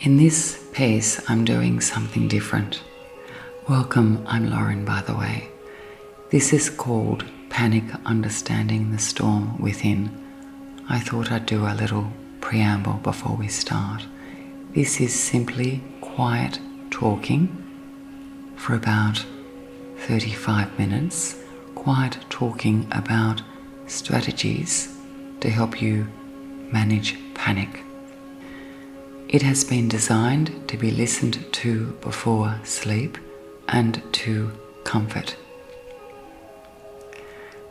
In this piece, I'm doing something different. Welcome, I'm Lauren, by the way. This is called Panic Understanding the Storm Within. I thought I'd do a little preamble before we start. This is simply quiet talking for about 35 minutes, quiet talking about strategies to help you manage panic. It has been designed to be listened to before sleep and to comfort.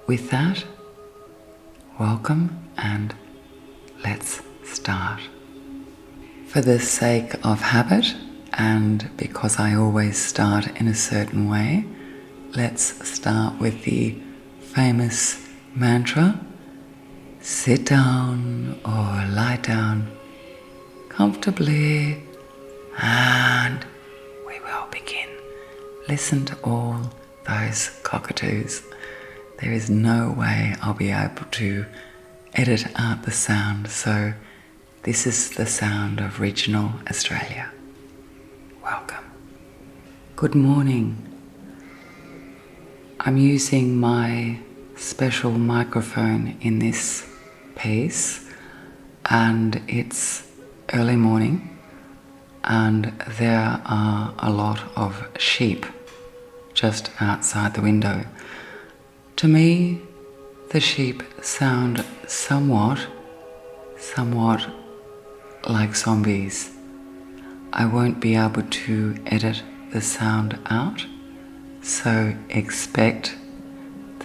With that, welcome and let's start. For the sake of habit and because I always start in a certain way, let's start with the famous mantra, sit down or lie down comfortably, and we will begin. Listen to all those cockatoos. There is no way I'll be able to edit out the sound, so this is the sound of regional Australia. Welcome. Good morning. I'm using my special microphone in this piece, and it's early morning, and there are a lot of sheep just outside the window. To me, the sheep sound somewhat like zombies. I won't be able to edit the sound out, so expect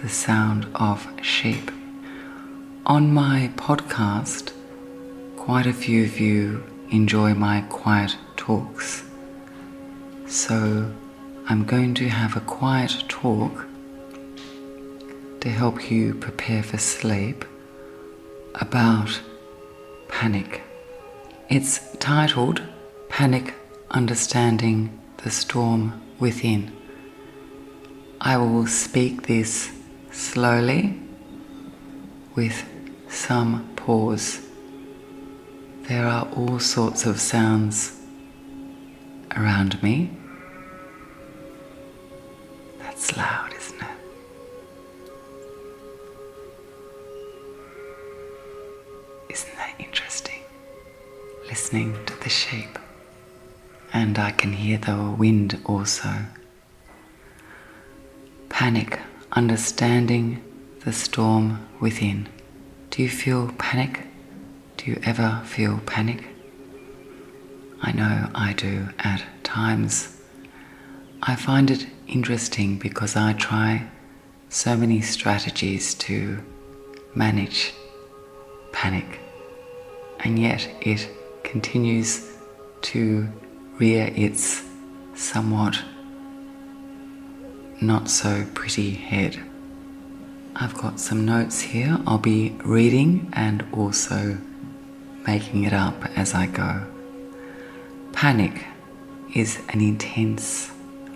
the sound of sheep. On my podcast, quite a few of you enjoy my quiet talks. So I'm going to have a quiet talk to help you prepare for sleep about panic. It's titled Panic Understanding the Storm Within. I will speak this slowly with some pause. There are all sorts of sounds around me. That's loud, isn't it? Isn't that interesting? Listening to the sheep. And I can hear the wind also. Panic, understanding the storm within. Do you feel panic? Do you ever feel panic? I know I do at times. I find it interesting because I try so many strategies to manage panic, and yet it continues to rear its somewhat not so pretty head. I've got some notes here I'll be reading and also making it up as I go. Panic is an intense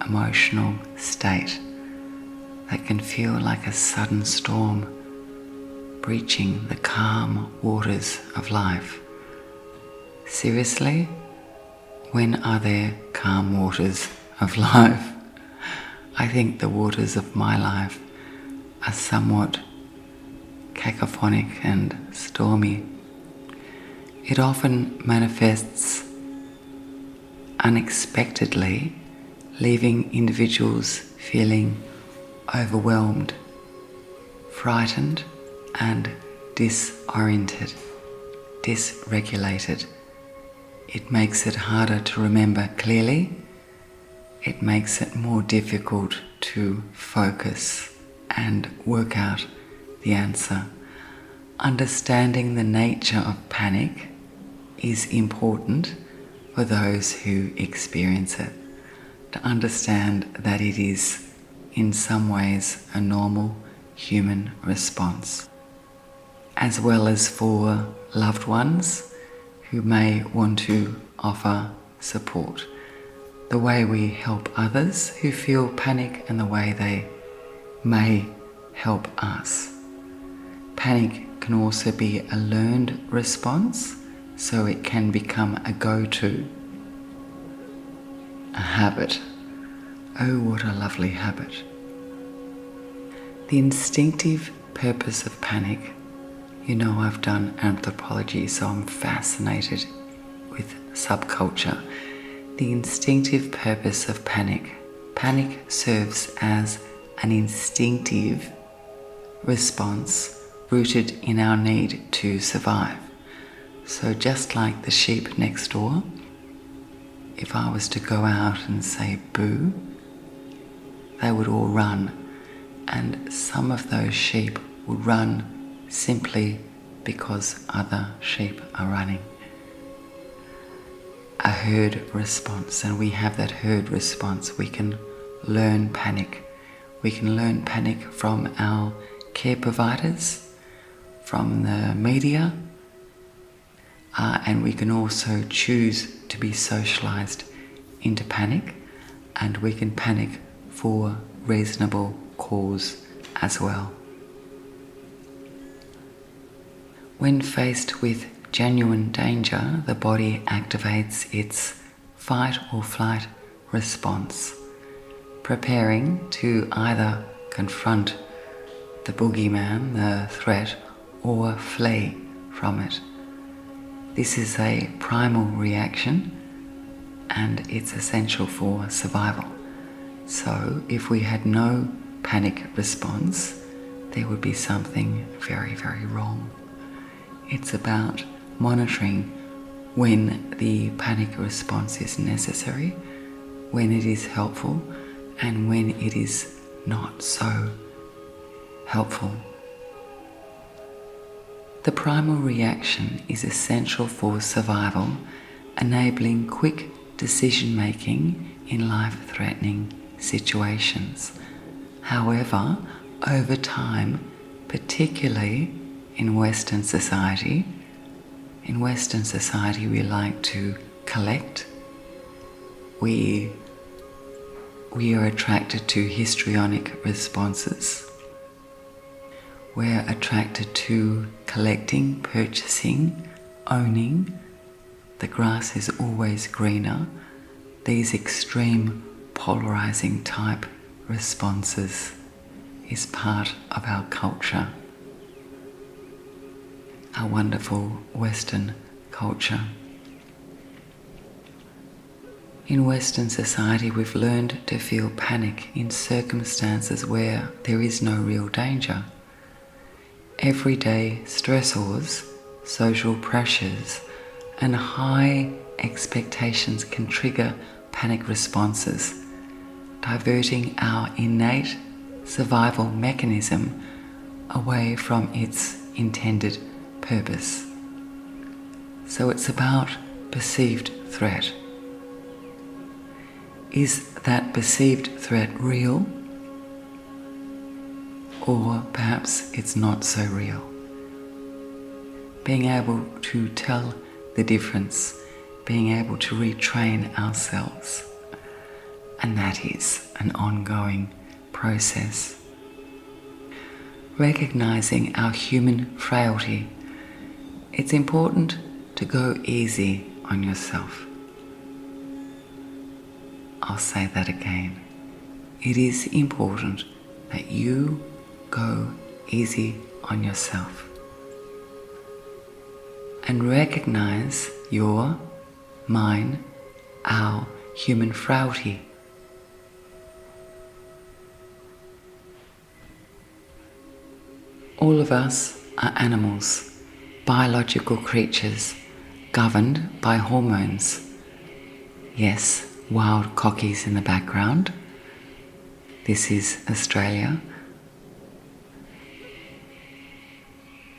emotional state that can feel like a sudden storm breaching the calm waters of life. Seriously? When are there calm waters of life? I think the waters of my life are somewhat cacophonic and stormy. It often manifests unexpectedly, leaving individuals feeling overwhelmed, frightened, and disoriented, dysregulated. It makes it harder to remember clearly. It makes it more difficult to focus and work out the answer. Understanding the nature of panic is important for those who experience it, to understand that it is in some ways a normal human response, as well as for loved ones who may want to offer support. The way we help others who feel panic and the way they may help us. Panic can also be a learned response, so it can become a go-to a habit. Oh, what a lovely habit. The instinctive purpose of panic. You know, I've done anthropology, so I'm fascinated with subculture. The instinctive purpose of panic. Panic serves as an instinctive response rooted in our need to survive. So just like the sheep next door, if I was to go out and say boo, they would all run, and some of those sheep would run simply because other sheep are running. A herd response, and we have that herd response. We can learn panic. We can learn panic from our care providers, from the media, and we can also choose to be socialized into panic, and we can panic for reasonable cause as well. When faced with genuine danger, the body activates its fight or flight response, preparing to either confront the boogeyman, the threat, or flee from it. This is a primal reaction, and it's essential for survival. So if we had no panic response, there would be something very, very wrong. It's about monitoring when the panic response is necessary, when it is helpful, and when it is not so helpful. The primal reaction is essential for survival, enabling quick decision-making in life-threatening situations. However, over time, particularly in Western society we like to collect. We are attracted to histrionic responses. We're attracted to collecting, purchasing, owning. The grass is always greener. These extreme polarizing type responses is part of our culture, our wonderful Western culture. In Western society, we've learned to feel panic in circumstances where there is no real danger. Everyday stressors, social pressures, and high expectations can trigger panic responses, diverting our innate survival mechanism away from its intended purpose. So it's about perceived threat. Is that perceived threat real? Or perhaps it's not so real. Being able to tell the difference, being able to retrain ourselves, and that is an ongoing process. Recognizing our human frailty, it's important to go easy on yourself. I'll say that again. It is important that you go easy on yourself and recognize your, mine, our human frailty. All of us are animals, biological creatures governed by hormones. Yes, wild cockies in the background. This is Australia.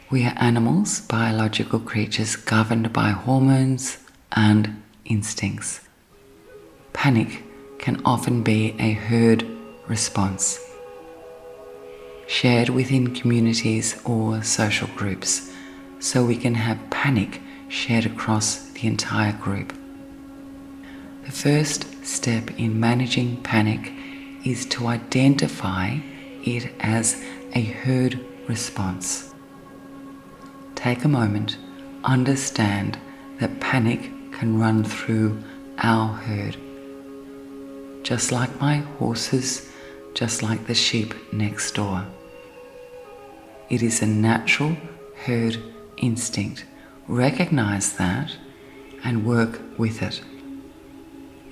We are animals, biological creatures governed by hormones and instincts. Panic can often be a herd response, shared within communities or social groups, so we can have panic shared across the entire group. The first step in managing panic is to identify it as a herd response. Take a moment, understand that panic can run through our herd. just like my horses, just like the sheep next door. It is a natural herd instinct. Recognize that and work with it.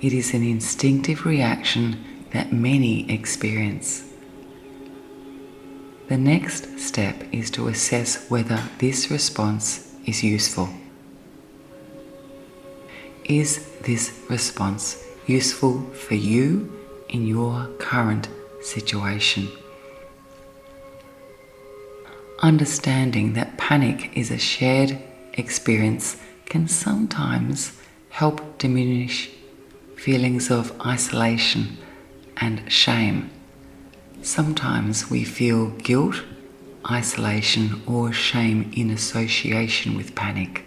It is an instinctive reaction that many experience. The next step is to assess whether this response is useful. Is this response useful for you in your current situation? Understanding that panic is a shared experience can sometimes help diminish feelings of isolation and shame. Sometimes we feel guilt, isolation, or shame in association with panic.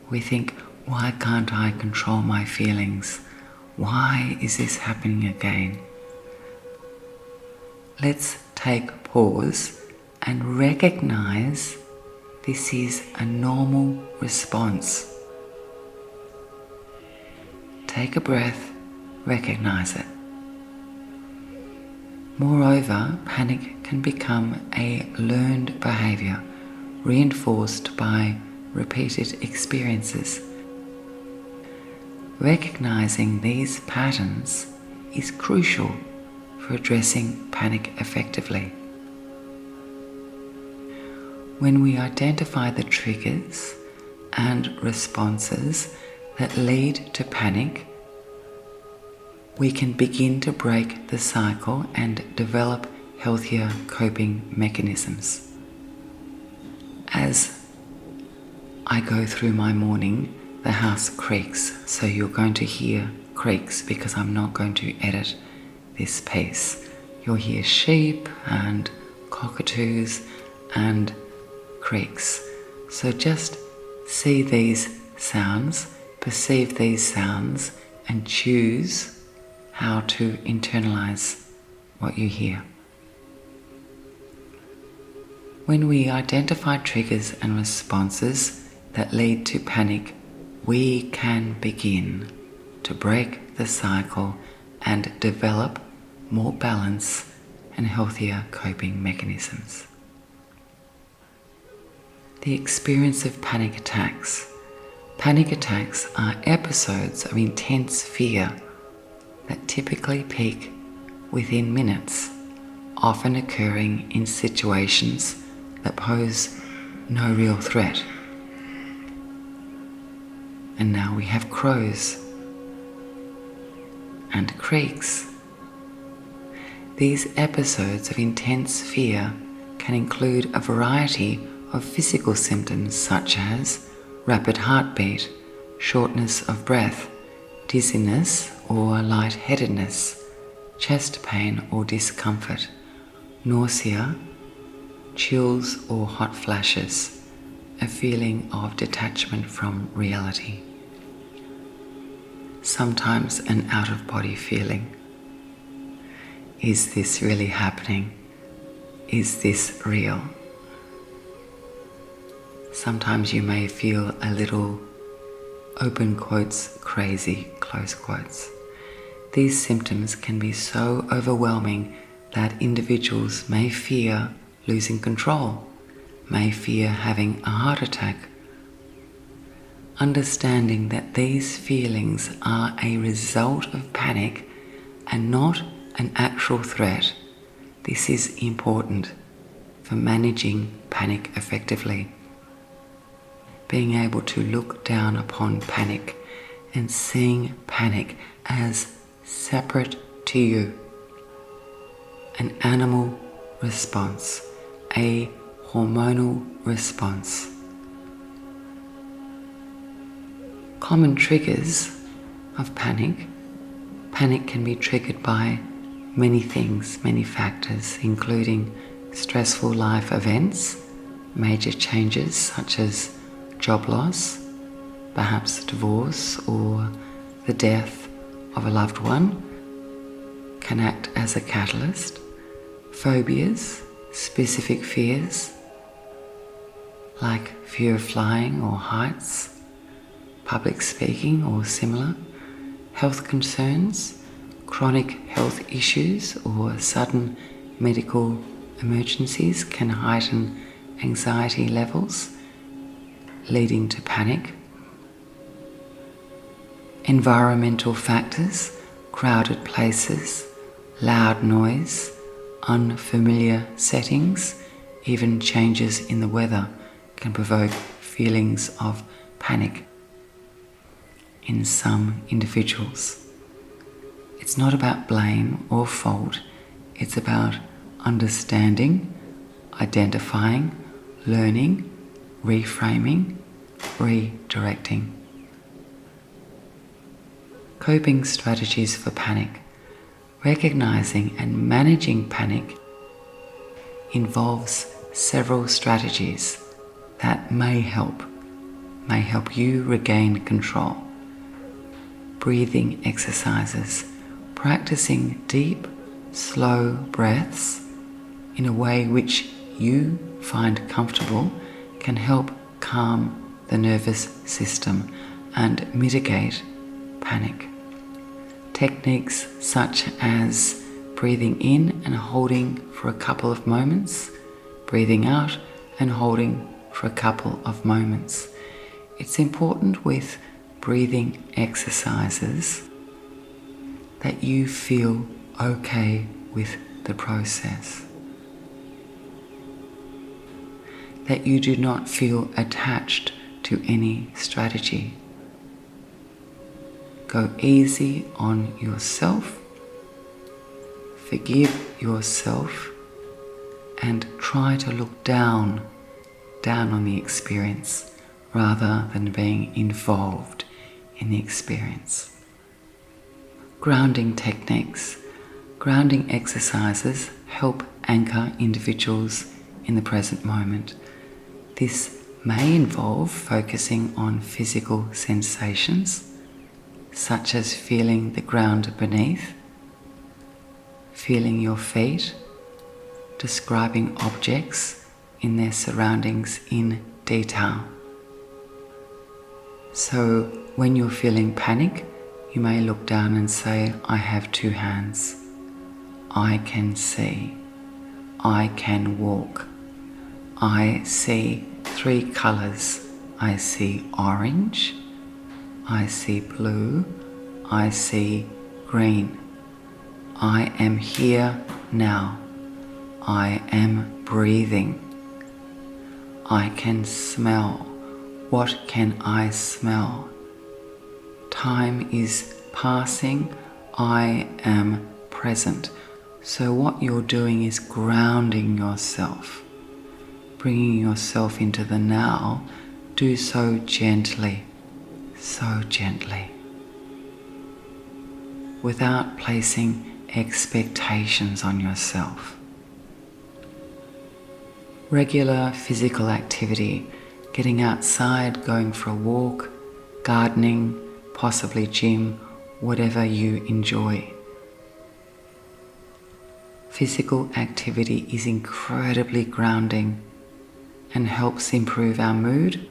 We think, why can't I control my feelings? Why is this happening again? Let's take pause and recognize this is a normal response. Take a breath, recognize it. Moreover, panic can become a learned behavior, reinforced by repeated experiences. Recognizing these patterns is crucial for addressing panic effectively. When we identify the triggers and responses that lead to panic, we can begin to break the cycle and develop healthier coping mechanisms. As I go through my morning, the house creaks, so you're going to hear creaks because I'm not going to edit this piece. You'll hear sheep and cockatoos and creaks. So just see these sounds, perceive these sounds, and choose how to internalize what you hear. When we identify triggers and responses that lead to panic, we can begin to break the cycle and develop more balance and healthier coping mechanisms. The experience of panic attacks. Panic attacks are episodes of intense fear that typically peak within minutes, often occurring in situations that pose no real threat. And now we have crows and creaks. These episodes of intense fear can include a variety of physical symptoms such as rapid heartbeat, shortness of breath, dizziness or lightheadedness, chest pain or discomfort, nausea, chills or hot flashes, a feeling of detachment from reality. Sometimes an out-of-body feeling. Is this really happening? Is this real? Sometimes you may feel a little, open quotes, crazy, close quotes. These symptoms can be so overwhelming that individuals may fear losing control, may fear having a heart attack. Understanding that these feelings are a result of panic and not an actual threat, this is important for managing panic effectively. Being able to look down upon panic and seeing panic as separate to you, an animal response, a hormonal response. Common triggers of panic. Panic can be triggered by many things, many factors, including stressful life events, major changes such as job loss, perhaps divorce or the death of a loved one, can act as a catalyst. Phobias, specific fears, like fear of flying or heights, public speaking or similar. Health concerns, Chronic health issues or sudden medical emergencies can heighten anxiety levels, leading to panic. Environmental factors, crowded places, loud noise, unfamiliar settings, even changes in the weather can provoke feelings of panic in some individuals. It's not about blame or fault, it's about understanding, identifying, learning, reframing, redirecting. Coping strategies for panic. Recognizing and managing panic involves several strategies that may help you regain control. Breathing exercises. Practicing deep, slow breaths in a way which you find comfortable can help calm the nervous system and mitigate panic. Techniques such as breathing in and holding for a couple of moments, breathing out and holding for a couple of moments. It's important with breathing exercises that you feel okay with the process, that you do not feel attached to any strategy. Go easy on yourself, forgive yourself, and try to look down on the experience rather than being involved in the experience. Grounding techniques. Grounding exercises help anchor individuals in the present moment. This may involve focusing on physical sensations, such as feeling the ground beneath, feeling your feet, describing objects in their surroundings in detail. So when you're feeling panic, you may look down and say, I have 2 hands. I can see. I can walk. I see 3 colours. I see orange. I see blue. I see green. I am here now. I am breathing. I can smell. What can I smell? Time is passing. I am present. So what you're doing is grounding yourself, bringing yourself into the now. Do so gently, without placing expectations on yourself. Regular physical activity, getting outside, going for a walk, gardening, possibly gym, whatever you enjoy. Physical activity is incredibly grounding and helps improve our mood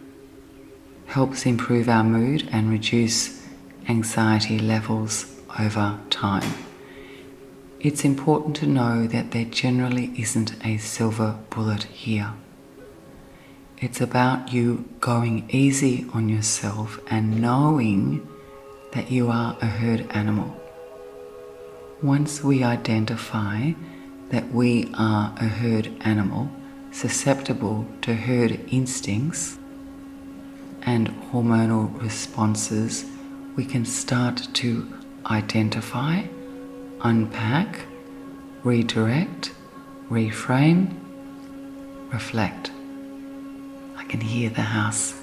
and reduce anxiety levels over time. It's important to know that there generally isn't a silver bullet here. It's about you going easy on yourself and knowing that you are a herd animal. Once we identify that we are a herd animal, susceptible to herd instincts and hormonal responses, we can start to identify, unpack, redirect, reframe, reflect. I can hear the house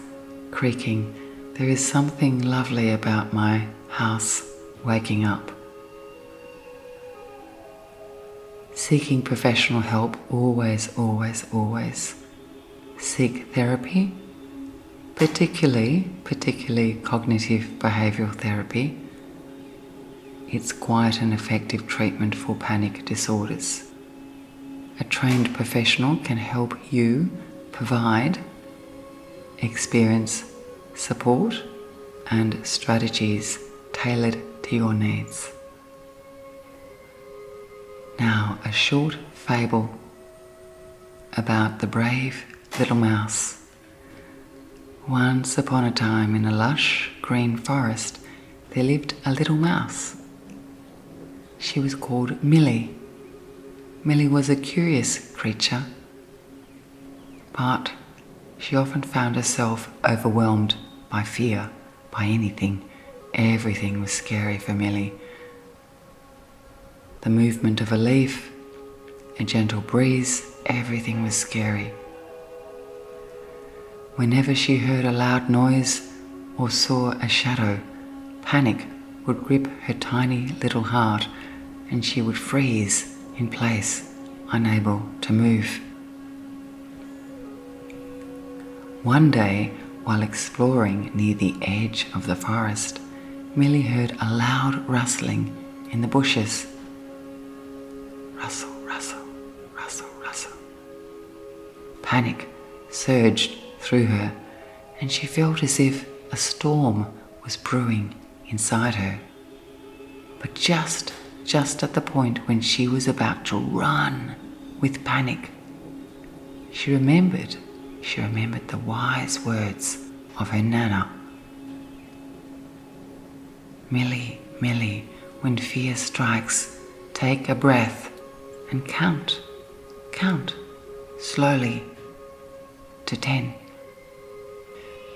creaking. There is something lovely about my house waking up. Seeking professional help, always seek therapy, particularly cognitive behavioural therapy. It's quite an effective treatment for panic disorders. A trained professional can help you provide experience, support and strategies tailored to your needs. Now, a short fable about the brave little mouse. Once upon a time, in a lush green forest, there lived a little mouse. She was called Millie. Millie was a curious creature, but she often found herself overwhelmed by fear, by anything. Everything was scary for Millie. The movement of a leaf, a gentle breeze, everything was scary. Whenever she heard a loud noise or saw a shadow, panic would grip her tiny little heart and she would freeze in place, unable to move. One day, while exploring near the edge of the forest, Millie heard a loud rustling in the bushes. Rustle, rustle, rustle, rustle. Panic surged through her, and she felt as if a storm was brewing inside her. But just at the point when she was about to run with panic, she remembered the wise words of her Nana. Millie, Millie, when fear strikes, take a breath and count slowly to 10.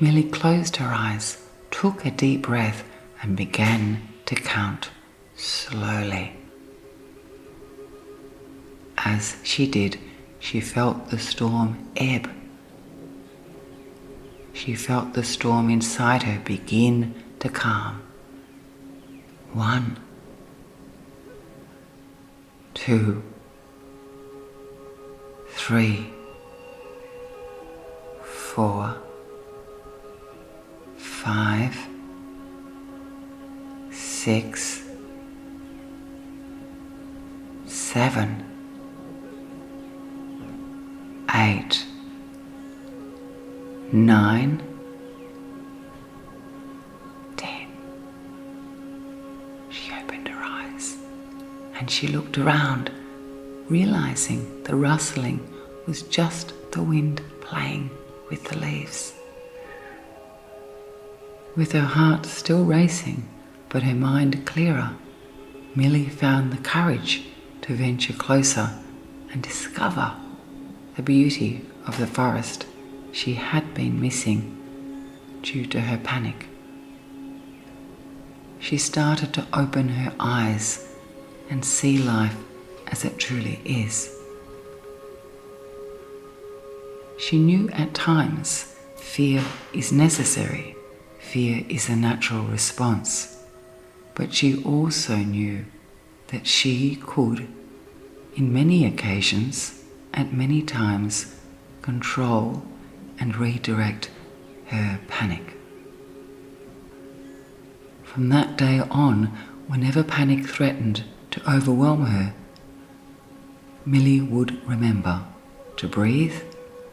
Millie closed her eyes, took a deep breath and began to count slowly. As she did, she felt the storm ebb. She felt the storm inside her begin to calm. 1, 2, 3, 4, 5, 6, 7, 8, 9, 10. She opened her eyes and she looked around, realizing the rustling was just the wind playing with the leaves. With her heart still racing, but her mind clearer, Millie found the courage to venture closer and discover the beauty of the forest she had been missing due to her panic. She started to open her eyes and see life as it truly is. She knew at times fear is necessary, fear is a natural response, but she also knew that she could, in many occasions, at many times, control and redirect her panic. From that day on, whenever panic threatened to overwhelm her, Millie would remember to breathe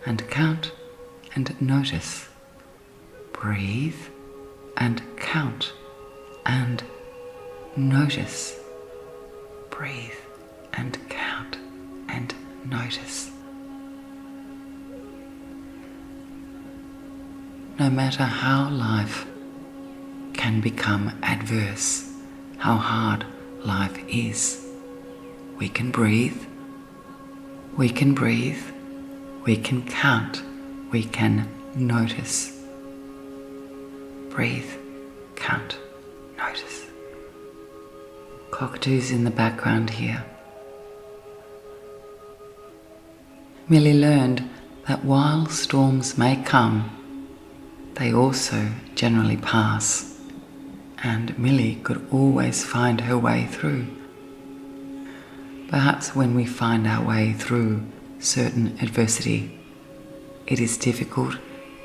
and count and notice. Breathe and count and notice. Breathe and count and notice. No matter how life can become adverse, how hard life is, we can breathe, we can count, we can notice. Breathe, count, notice. Cockatoos in the background here. Millie learned that while storms may come, they also generally pass, and Millie could always find her way through. Perhaps when we find our way through certain adversity, it is difficult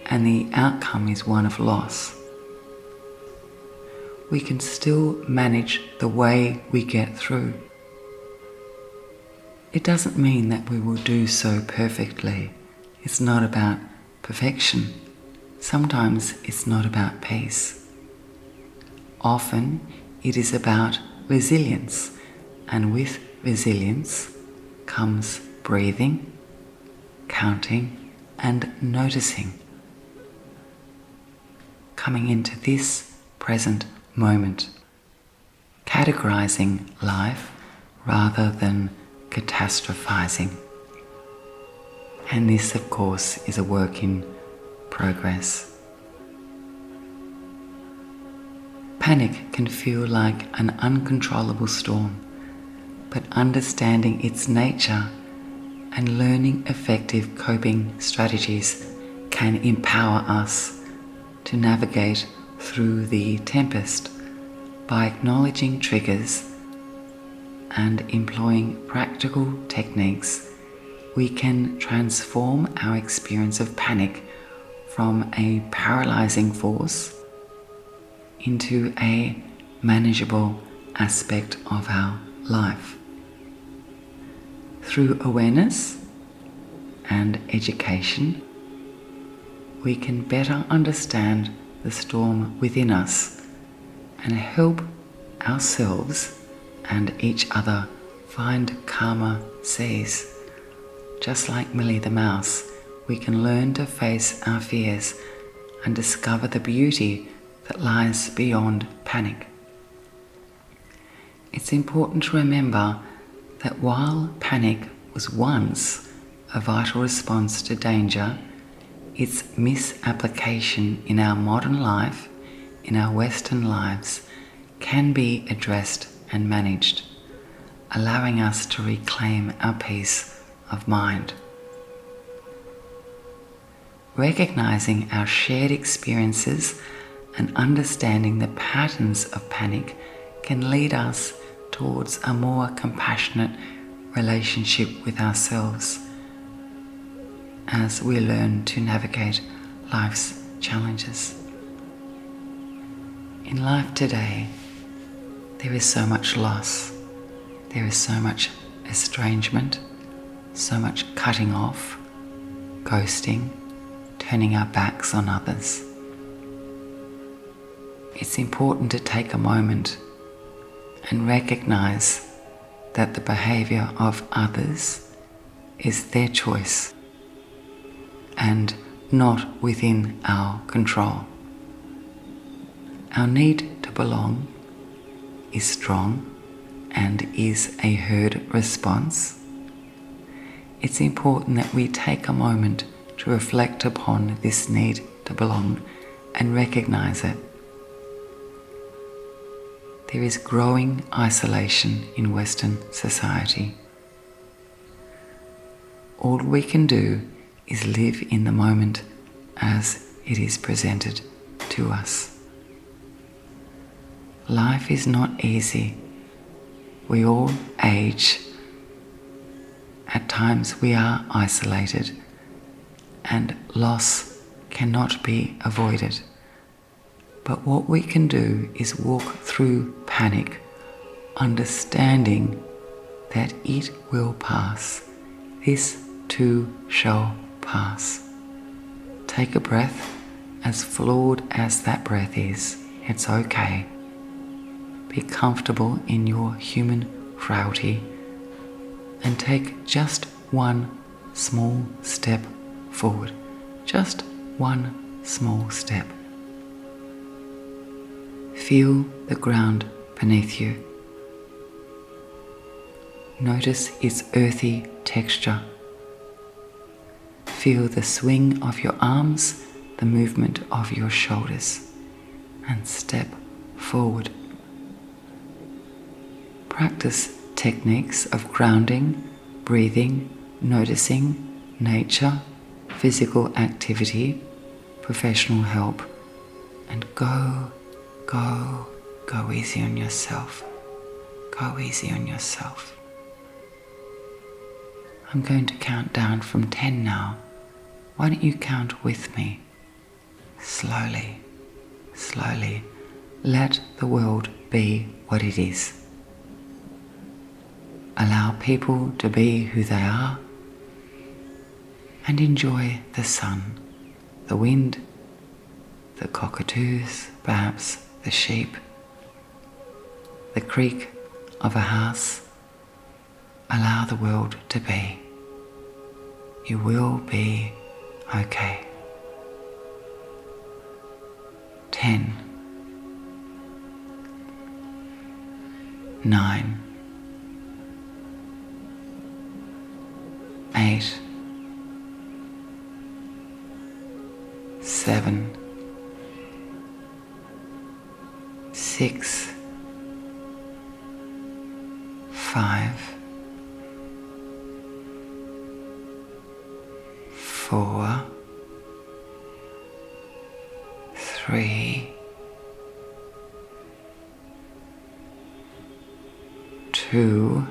and the outcome is one of loss. We can still manage the way we get through. It doesn't mean that we will do so perfectly. It's not about perfection. Sometimes it's not about peace. Often it is about resilience, And with resilience comes breathing, counting, and noticing. Coming into this present moment, categorizing life rather than catastrophizing. And this, of course, is a work in progress. Panic can feel like an uncontrollable storm, but understanding its nature and learning effective coping strategies can empower us to navigate through the tempest by acknowledging triggers and employing practical techniques. We can transform our experience of panic from a paralyzing force into a manageable aspect of our life. Through awareness and education, we can better understand the storm within us and help ourselves and each other find calmer seas. Just like Millie the mouse, we can learn to face our fears and discover the beauty that lies beyond panic. It's important to remember that while panic was once a vital response to danger, its misapplication in our modern life, in our Western lives, can be addressed and managed, allowing us to reclaim our peace of mind. Recognizing our shared experiences and understanding the patterns of panic can lead us towards a more compassionate relationship with ourselves as we learn to navigate life's challenges. In life today, there is so much loss, there is so much estrangement, so much cutting off, ghosting, turning our backs on others. It's important to take a moment and recognize that the behavior of others is their choice and not within our control. Our need to belong is strong and is a heard response. It's important that we take a moment to reflect upon this need to belong and recognize it. There is growing isolation in Western society. All we can do is live in the moment as it is presented to us. Life is not easy. We all age. At times we are isolated, and loss cannot be avoided. But what we can do is walk through panic, understanding that it will pass. This too shall pass. Take a breath, as flawed as that breath is. It's okay. Be comfortable in your human frailty and take just one small step forward. Just one small step. Feel the ground beneath you. Notice its earthy texture. Feel the swing of your arms, the movement of your shoulders, and step forward. Practice techniques of grounding, breathing, noticing, nature, physical activity, professional help, and go easy on yourself. Go easy on yourself. I'm going to count down from 10 now. Why don't you count with me? Slowly, slowly, let the world be what it is. Allow people to be who they are and enjoy the sun, the wind, the cockatoos, perhaps the sheep, the creak of a house, Allow the world to be. You will be okay. 10, 9, 8, 7, 6, 5, 4, 3, 2,